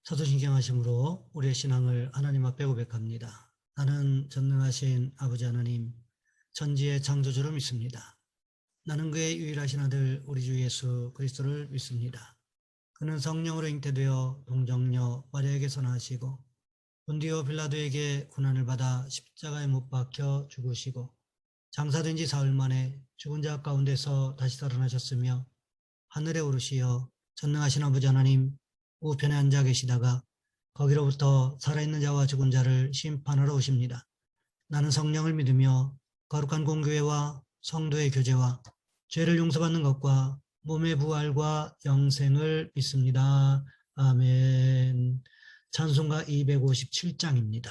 사도신경하심으로 우리의 신앙을 하나님 앞에 고백합니다. 나는 전능하신 아버지 하나님, 천지의 창조주를 믿습니다. 나는 그의 유일하신 아들 우리 주 예수 그리스도를 믿습니다. 그는 성령으로 잉태되어 동정녀 마리아에게서 나시고 본디오 빌라도에게 고난을 받아 십자가에 못 박혀 죽으시고 장사된 지 사흘 만에 죽은 자 가운데서 다시 살아나셨으며 하늘에 오르시어 전능하신 아버지 하나님 우편에 앉아 계시다가 거기로부터 살아있는 자와 죽은 자를 심판하러 오십니다. 나는 성령을 믿으며 거룩한 공교회와 성도의 교제와 죄를 용서받는 것과 몸의 부활과 영생을 믿습니다. 아멘. 찬송가 257장입니다.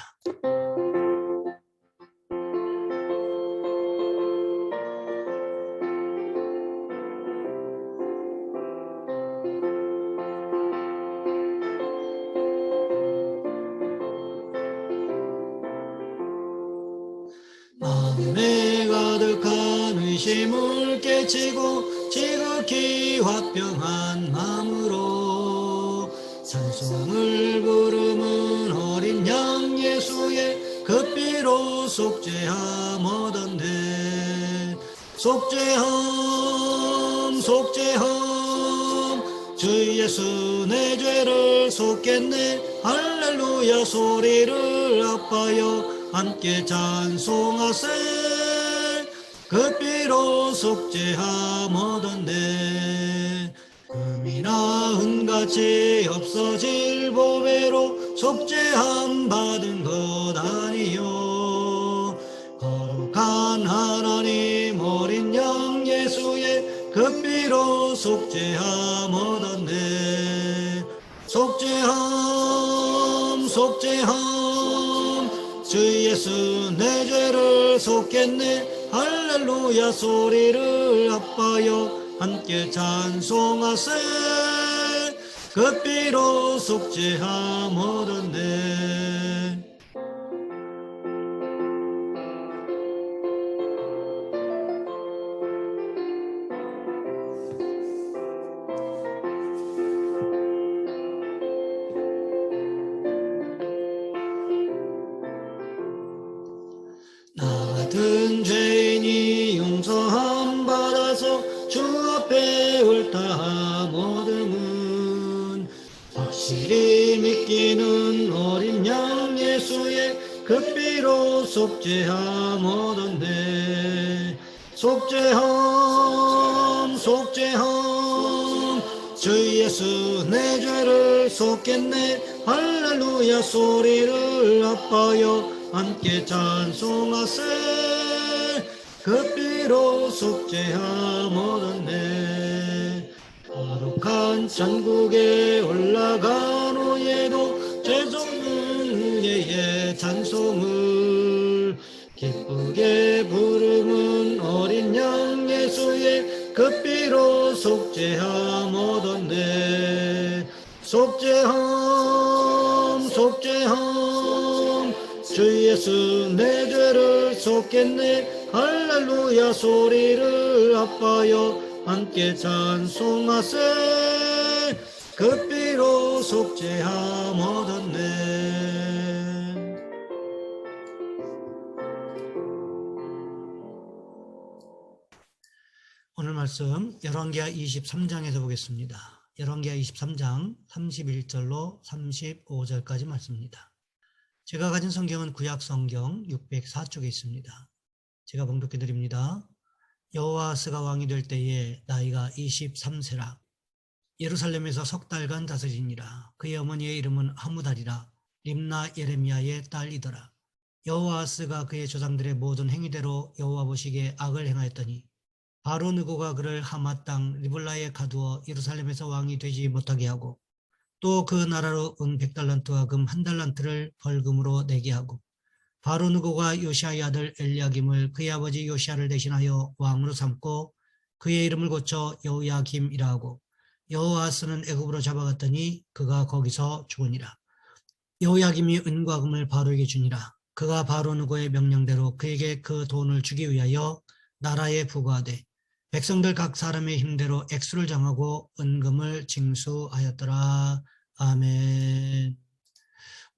마음에 가득한 의심을 깨치고 지극히 화평한 마음으로 찬송을 부르는 어린 양 예수의 그 피로 속죄함 얻었네. 속죄함 속죄함 주 예수 내 죄를 속겠네. 할렐루야 소리를 아파여 함께 찬송하세. 그 피로 속죄함 얻었네. 금이나 은같이 없어질 보배로 속죄함 받은 것 아니요. 거룩한 하나님 어린 양 예수의 그 피로 속죄함 얻었네. 속죄함 속죄함 주 예수 내 죄를 속겠네. 할렐루야 소리를 아파여 함께 찬송하세. 그 피로 속죄함 얻었네. 나 같은 죄인이 용서함 받아서 주 앞에 옳다함 얻음은 확실히 믿기는 어린 양 예수의 그 피로 속죄함 얻었네. 속죄함 속죄함 주 예수 내 죄를 속겠네. 할렐루야 소리를 아파여 함께 찬송하세. 그 피로 속죄함 얻었네. 거룩한 천국에 올라간 후에도 죄송은 은혜의 찬송을 기쁘게 부르는 어린 양 예수의 그 피로 속죄함 얻었네. 속죄함 속죄함 주 예수 내 죄를 속겠네. 할렐루야 소리를 아파여 함께 찬송하세. 그 피로 속죄함 얻었네. 오늘 말씀 열왕기하 23장에서 보겠습니다. 열왕기하 23장 31절로 35절까지 말씀입니다. 제가 가진 성경은 구약 성경 604쪽에 있습니다. 제가 봉독해 드립니다. 여호아스가 왕이 될 때에 나이가 23세라. 예루살렘에서 석 달간 다스리니라. 그의 어머니의 이름은 하무달이라. 림나 예레미야의 딸이더라. 여호아스가 그의 조상들의 모든 행위대로 여호와 보시기에 악을 행하였더니 바로 느고가 그를 하맛 땅 리블라에 가두어 예루살렘에서 왕이 되지 못하게 하고 또 그 나라로 은 100달란트와 금 1달란트를 벌금으로 내게 하고 바로 느고가 요시아의 아들 엘리야김을 그의 아버지 요시아를 대신하여 왕으로 삼고 그의 이름을 고쳐 여호야김이라 하고 여호아스는 애굽으로 잡아갔더니 그가 거기서 죽으니라. 여호야김이 은과 금을 바로에게 주니라. 그가 바로 느고의 명령대로 그에게 그 돈을 주기 위하여 나라에 부과하되 백성들 각 사람의 힘대로 액수를 정하고 은금을 징수하였더라. 아멘.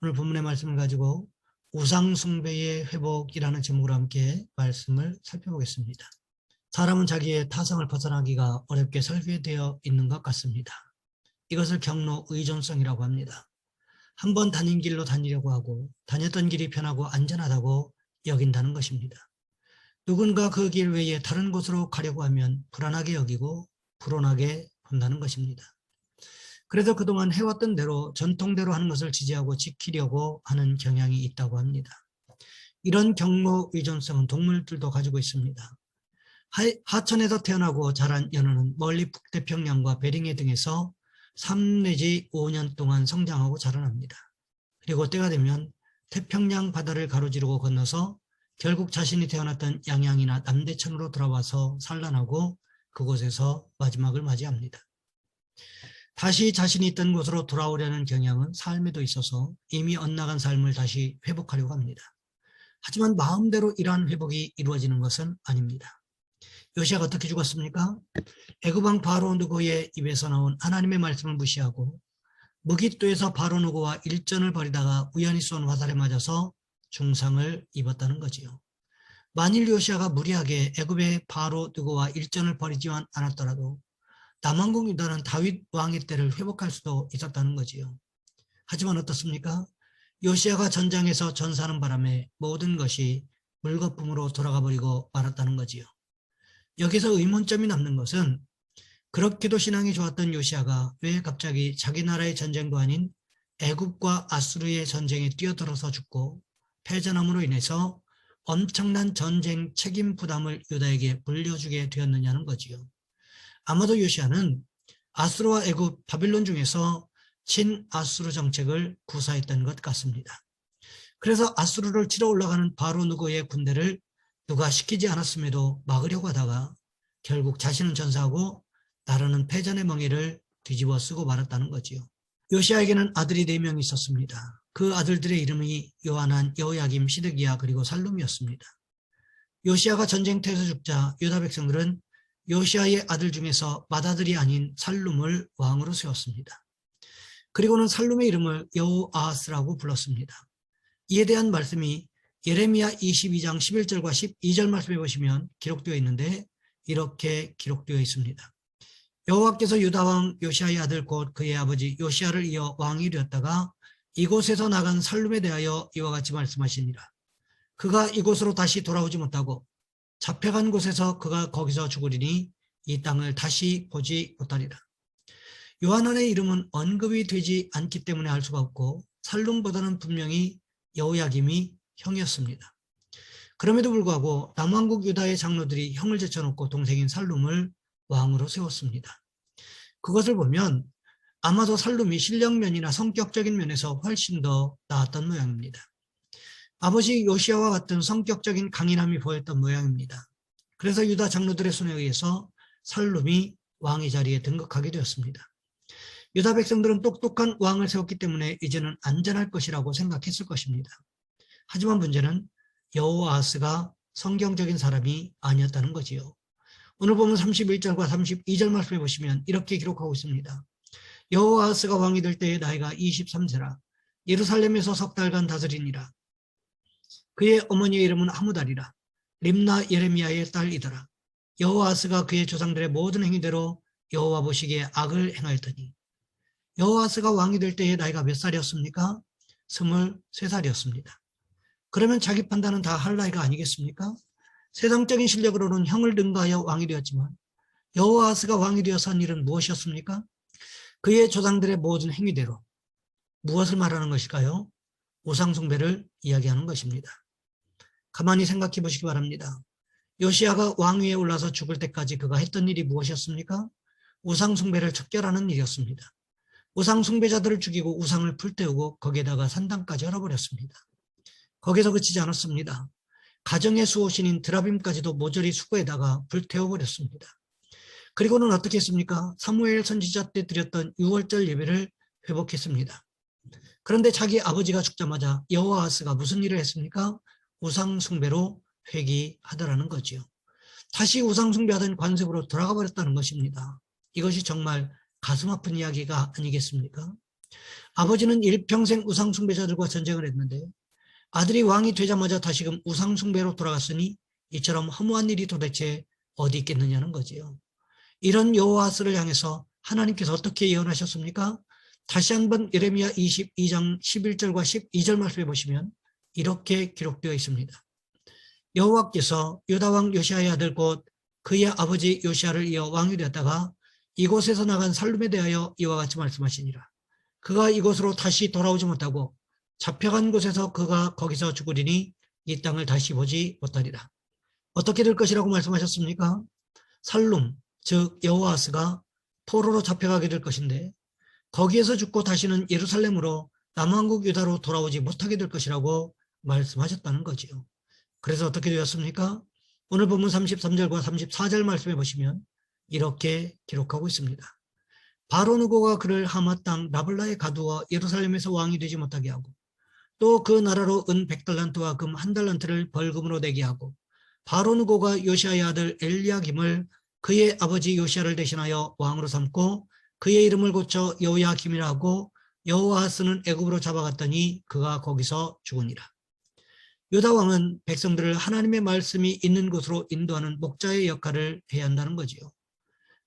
오늘 본문의 말씀을 가지고 우상 숭배의 회복이라는 제목으로 함께 말씀을 살펴보겠습니다. 사람은 자기의 타성을 벗어나기가 어렵게 설계되어 있는 것 같습니다. 이것을 경로 의존성이라고 합니다. 한번 다닌 길로 다니려고 하고 다녔던 길이 편하고 안전하다고 여긴다는 것입니다. 누군가 그 길 외에 다른 곳으로 가려고 하면 불안하게 여기고 불온하게 본다는 것입니다. 그래서 그동안 해왔던 대로 전통대로 하는 것을 지지하고 지키려고 하는 경향이 있다고 합니다. 이런 경로 의존성은 동물들도 가지고 있습니다. 하천에서 태어나고 자란 연어는 멀리 북태평양과 베링해 등에서 3 내지 5년 동안 성장하고 자라납니다. 그리고 때가 되면 태평양 바다를 가로지르고 건너서 결국 자신이 태어났던 양양이나 남대천으로 돌아와서 산란하고 그곳에서 마지막을 맞이합니다. 다시 자신이 있던 곳으로 돌아오려는 경향은 삶에도 있어서 이미 엇나간 삶을 다시 회복하려고 합니다. 하지만 마음대로 이러한 회복이 이루어지는 것은 아닙니다. 요시아가 어떻게 죽었습니까? 애굽왕 바로 느고의 입에서 나온 하나님의 말씀을 무시하고 무깃도에서 바로 느고와 일전을 벌이다가 우연히 쏜 화살에 맞아서 중상을 입었다는 거지요. 만일 요시아가 무리하게 애굽의 바로 느고와 일전을 벌이지만 않았더라도 남왕국 유다는 다윗 왕의 때를 회복할 수도 있었다는 거지요. 하지만 어떻습니까? 요시아가 전장에서 전사하는 바람에 모든 것이 물거품으로 돌아가 버리고 말았다는 거지요. 여기서 의문점이 남는 것은 그렇게도 신앙이 좋았던 요시아가 왜 갑자기 자기 나라의 전쟁도 아닌 애굽과 아수르의 전쟁에 뛰어들어서 죽고 패전함으로 인해서 엄청난 전쟁 책임 부담을 유다에게 물려주게 되었느냐는 거지요. 아마도 요시아는 아수르와 애굽, 바빌론 중에서 친아수르 정책을 구사했던 것 같습니다. 그래서 아수르를 치러 올라가는 바로 느고의 군대를 누가 시키지 않았음에도 막으려고 하다가 결국 자신은 전사하고 나라는 패전의 멍에를 뒤집어 쓰고 말았다는 거지요. 요시아에게는 아들이 4명 있었습니다. 그 아들들의 이름이 요하난, 여호야김, 시드기야 그리고 살룸이었습니다. 요시아가 전쟁터에서 죽자 유다 백성들은 요시아의 아들 중에서 맏아들이 아닌 살룸을 왕으로 세웠습니다. 그리고는 살룸의 이름을 여호아하스라고 불렀습니다. 이에 대한 말씀이 예레미야 22장 11절과 12절 말씀해 보시면 기록되어 있는데 이렇게 기록되어 있습니다. 여호와께서 유다 왕 요시아의 아들 곧 그의 아버지 요시아를 이어 왕이 되었다가 이곳에서 나간 살룸에 대하여 이와 같이 말씀하시니라. 그가 이곳으로 다시 돌아오지 못하고 잡혀간 곳에서 그가 거기서 죽으리니 이 땅을 다시 보지 못하리라. 요하난의 이름은 언급이 되지 않기 때문에 알 수가 없고 살룸보다는 분명히 여호야김이 형이었습니다. 그럼에도 불구하고 남왕국 유다의 장로들이 형을 제쳐놓고 동생인 살룸을 왕으로 세웠습니다. 그것을 보면 아마도 살룸이 실력면이나 성격적인 면에서 훨씬 더 나았던 모양입니다. 아버지 요시아와 같은 성격적인 강인함이 보였던 모양입니다. 그래서 유다 장로들의 손에 의해서 살룸이 왕의 자리에 등극하게 되었습니다. 유다 백성들은 똑똑한 왕을 세웠기 때문에 이제는 안전할 것이라고 생각했을 것입니다. 하지만 문제는 여호아하스가 성경적인 사람이 아니었다는 거지요. 오늘 보면 31절과 32절 말씀해 보시면 이렇게 기록하고 있습니다. 여호아하스가 왕이 될 때의 나이가 23세라 예루살렘에서 석 달간 다스리니라. 그의 어머니의 이름은 하무달이라. 림나 예레미야의 딸이더라. 여호아하스가 그의 조상들의 모든 행위대로 여호와 보시기에 악을 행하였더니 여호아하스가 왕이 될 때의 나이가 몇 살이었습니까? 23살이었습니다. 그러면 자기 판단은 다 할 나이가 아니겠습니까? 세상적인 실력으로는 형을 능가하여 왕이 되었지만 여호아하스가 왕이 되어서 한 일은 무엇이었습니까? 그의 조상들의 모든 행위대로 무엇을 말하는 것일까요? 우상 숭배를 이야기하는 것입니다. 가만히 생각해 보시기 바랍니다. 요시아가 왕위에 올라서 죽을 때까지 그가 했던 일이 무엇이었습니까? 우상 숭배를 척결하는 일이었습니다. 우상 숭배자들을 죽이고 우상을 불태우고 거기에다가 산당까지 열어버렸습니다. 거기서 그치지 않았습니다. 가정의 수호신인 드라빔까지도 모조리 수거에다가 불태워버렸습니다. 그리고는 어떻게 했습니까? 사무엘 선지자 때 드렸던 6월절 예배를 회복했습니다. 그런데 자기 아버지가 죽자마자 여호아하스가 무슨 일을 했습니까? 우상 숭배로 회귀하더라는 거지요. 다시 우상 숭배하던 관습으로 돌아가 버렸다는 것입니다. 이것이 정말 가슴 아픈 이야기가 아니겠습니까? 아버지는 일평생 우상숭배자들과 전쟁을 했는데 아들이 왕이 되자마자 다시금 우상숭배로 돌아갔으니 이처럼 허무한 일이 도대체 어디 있겠느냐는 거지요. 이런 여호와스를 향해서 하나님께서 어떻게 예언하셨습니까? 다시 한번 예레미야 22장 11절과 12절 말씀해 보시면 이렇게 기록되어 있습니다. 여호와께서 유다 왕 요시아의 아들 곧 그의 아버지 요시아를 이어 왕이 되었다가 이곳에서 나간 살룸에 대하여 이와 같이 말씀하시니라. 그가 이곳으로 다시 돌아오지 못하고 잡혀간 곳에서 그가 거기서 죽으리니 이 땅을 다시 보지 못하리라. 어떻게 될 것이라고 말씀하셨습니까? 살룸, 즉 여호아스가 포로로 잡혀가게 될 것인데 거기에서 죽고 다시는 예루살렘으로 남왕국 유다로 돌아오지 못하게 될 것이라고 말씀하셨다는 거지요. 그래서 어떻게 되었습니까? 오늘 본문 33절과 34절 말씀해 보시면 이렇게 기록하고 있습니다. 바로 느고가 그를 하마 땅 라블라에 가두어 예루살렘에서 왕이 되지 못하게 하고 또 그 나라로 은 100달란트와 금 1달란트를 벌금으로 내게 하고 바로 느고가 요시아의 아들 엘리야김을 그의 아버지 요시아를 대신하여 왕으로 삼고 그의 이름을 고쳐 여호야김이라 하고 여호아스는 애굽으로 잡아갔더니 그가 거기서 죽으니라. 유다 왕은 백성들을 하나님의 말씀이 있는 곳으로 인도하는 목자의 역할을 해야 한다는 거지요.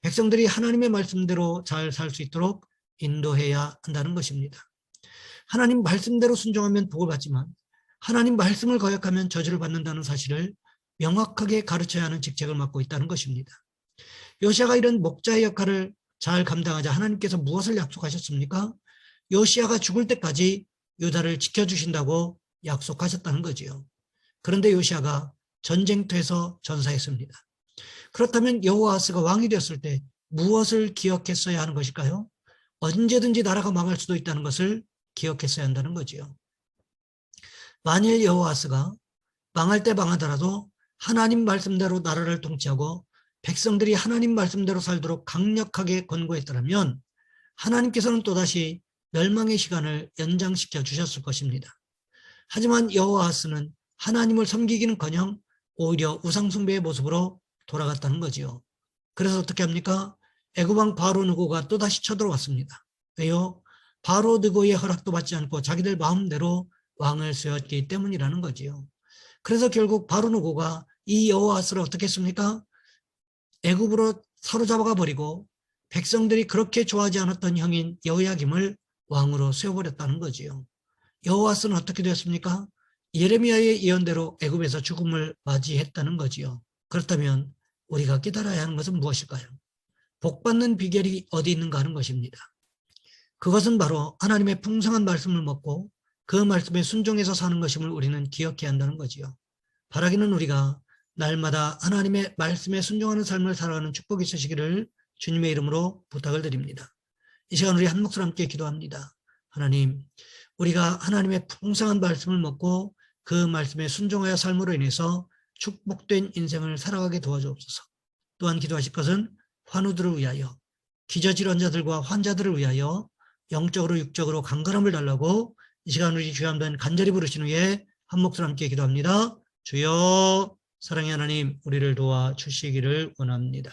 백성들이 하나님의 말씀대로 잘 살 수 있도록 인도해야 한다는 것입니다. 하나님 말씀대로 순종하면 복을 받지만 하나님 말씀을 거역하면 저주를 받는다는 사실을 명확하게 가르쳐야 하는 직책을 맡고 있다는 것입니다. 요시아가 이런 목자의 역할을 잘 감당하자 하나님께서 무엇을 약속하셨습니까? 요시아가 죽을 때까지 유다를 지켜주신다고 약속하셨다는 거지요. 그런데 요시아가 전쟁터에서 전사했습니다. 그렇다면 여호아스가 왕이 되었을 때 무엇을 기억했어야 하는 것일까요? 언제든지 나라가 망할 수도 있다는 것을 기억했어야 한다는 거지요. 만일 여호아스가 망할 때 망하더라도 하나님 말씀대로 나라를 통치하고 백성들이 하나님 말씀대로 살도록 강력하게 권고했더라면 하나님께서는 또다시 멸망의 시간을 연장시켜 주셨을 것입니다. 하지만 여호아스는 하나님을 섬기기는커녕 오히려 우상숭배의 모습으로 돌아갔다는 거지요. 그래서 어떻게 합니까? 애굽 왕 바로 느고가 또다시 쳐들어왔습니다. 왜요? 바로 느고의 허락도 받지 않고 자기들 마음대로 왕을 세웠기 때문이라는 거지요. 그래서 결국 바로 느고가 이 여호아스를 어떻게 했습니까? 애굽으로 사로잡아가 버리고 백성들이 그렇게 좋아하지 않았던 형인 여호야김을 왕으로 세워버렸다는 거지요. 여호아스는 어떻게 되었습니까? 예레미야의 예언대로 애굽에서 죽음을 맞이했다는 거지요. 그렇다면 우리가 깨달아야 하는 것은 무엇일까요? 복받는 비결이 어디 있는가 하는 것입니다. 그것은 바로 하나님의 풍성한 말씀을 먹고 그 말씀에 순종해서 사는 것임을 우리는 기억해야 한다는 거지요. 바라기는 우리가 날마다 하나님의 말씀에 순종하는 삶을 살아가는 축복이 있으시기를 주님의 이름으로 부탁을 드립니다. 이 시간 우리 한 목소리 함께 기도합니다. 하나님, 우리가 하나님의 풍성한 말씀을 먹고 그 말씀에 순종하여 삶으로 인해서 축복된 인생을 살아가게 도와주옵소서. 또한 기도하실 것은 환우들을 위하여, 기저질환자들과 환자들을 위하여 영적으로 육적으로 강건함을 달라고 이 시간 우리 주여 한번 간절히 부르신 후에 한 목소리 함께 기도합니다. 주여, 사랑의 하나님, 우리를 도와주시기를 원합니다.